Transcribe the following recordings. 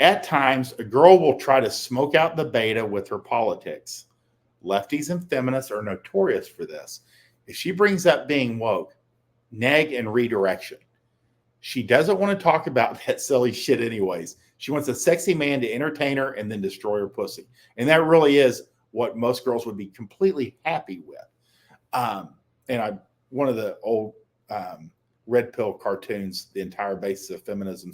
At times, a girl will try to smoke out the beta with her politics. Lefties and feminists are notorious for this. If she brings up being woke, neg and redirection. She doesn't want to talk about that silly shit anyways. She wants a sexy man to entertain her and then destroy her pussy. And that really is what most girls would be completely happy with. One of the old red pill cartoons, the entire basis of feminism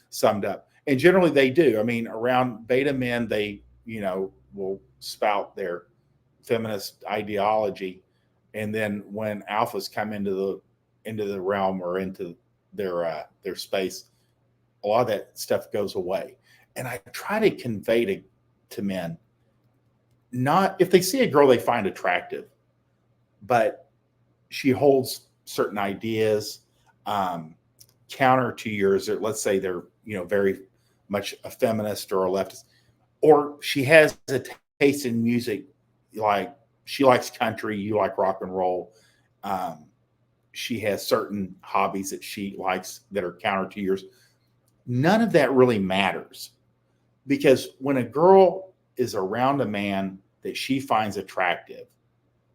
summed up. And generally they do. I mean, around beta men, they, will spout their feminist ideology. And then when alphas come into the realm or into their space, a lot of that stuff goes away. And I try to convey to men, not if they see a girl they find attractive, but she holds certain ideas counter to yours, or let's say they're very much a feminist or a leftist, or she has a taste in music, like she likes country, you like rock and roll. She has certain hobbies that she likes that are counter to yours. None of that really matters, because when a girl is around a man that she finds attractive,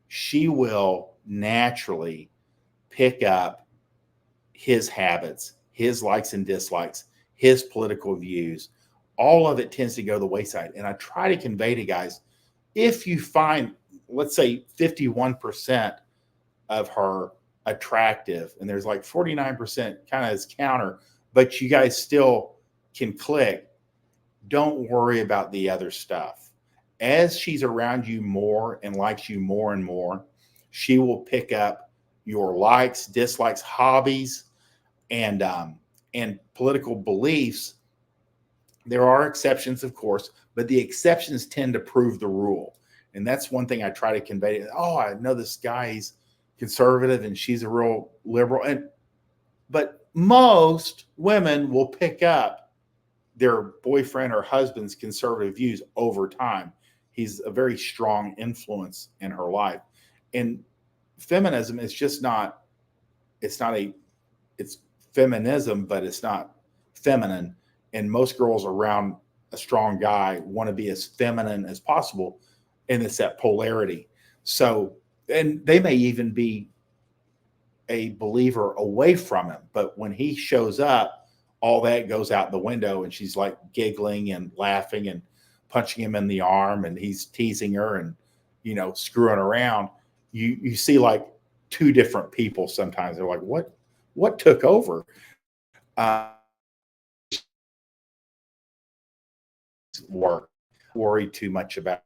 she will naturally pick up his habits, his likes and dislikes, his political views. All of it tends to go to the wayside. And I try to convey to guys, if you find, let's say 51% of her attractive, and there's like 49% kind of as counter, but you guys still can click, don't worry about the other stuff. As she's around you more and likes you more and more, she will pick up your likes, dislikes, hobbies, and political beliefs. There are exceptions, of course, but the exceptions tend to prove the rule. And that's one thing I try to convey. Oh, I know this guy, he's conservative and she's a real liberal. But most women will pick up their boyfriend or husband's conservative views over time. He's a very strong influence in her life. And feminism is just not, it's feminism, but it's not feminine. And most girls around a strong guy want to be as feminine as possible. And it's that polarity. So, and they may even be a believer away from him, but when he shows up, all that goes out the window, and she's like giggling and laughing and punching him in the arm, and he's teasing her and screwing around. You see like two different people sometimes. They're like, what took over? Worry too much about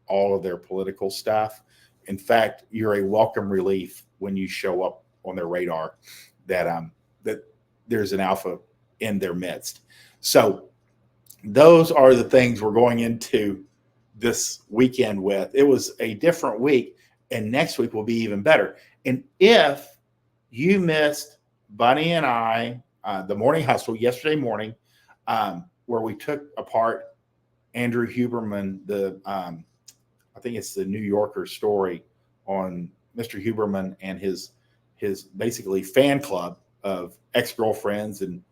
all of their political stuff. In fact, you're a welcome relief when you show up on their radar that there's an alpha in their midst. So those are the things we're going into this weekend with. It was a different week, and next week will be even better. And if you missed Bunny and I, the morning hustle yesterday morning, where we took apart Andrew Huberman, I think it's the New Yorker story on Mr. Huberman and his basically fan club of ex-girlfriends and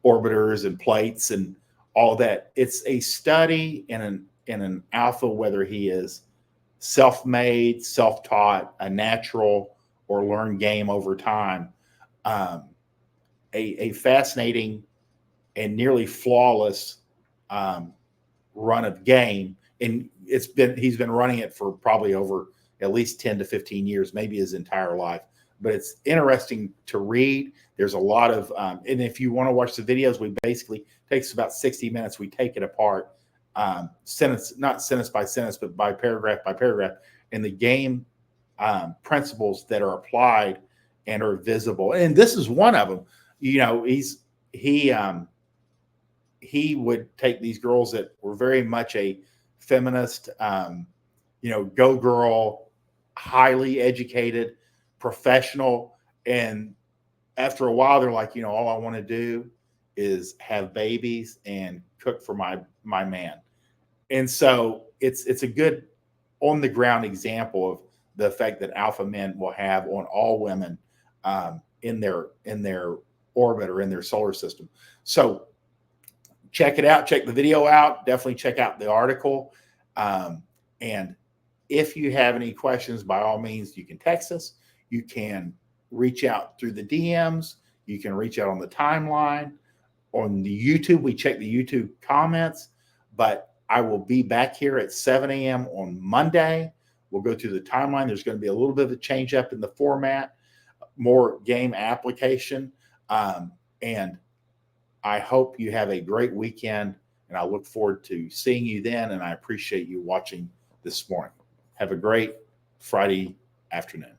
orbiters and plates and all that. It's a study in an alpha, whether he is self-made, self-taught, a natural, or learned game over time. A fascinating and nearly flawless run of game. And he's been running it for probably over at least 10 to 15 years, maybe his entire life. But it's interesting to read. There's a lot of, and if you want to watch the videos, we basically takes about 60 minutes. We take it apart, not sentence by sentence, but by paragraph, and the game principles that are applied and are visible. And this is one of them. He would take these girls that were very much a feminist, go girl, highly educated, professional. And after a while, they're like, all I want to do is have babies and cook for my man. And so it's a good on the ground example of the effect that alpha men will have on all women in their orbit or in their solar system. So check it out. Check the video out. Definitely check out the article. And if you have any questions, by all means, you can text us. You can reach out through the DMs. You can reach out on the timeline. On the YouTube, we check the YouTube comments. But I will be back here at 7 a.m. on Monday. We'll go through the timeline. There's going to be a little bit of a change up in the format, more game application. And I hope you have a great weekend, and I look forward to seeing you then. And I appreciate you watching this morning. Have a great Friday afternoon.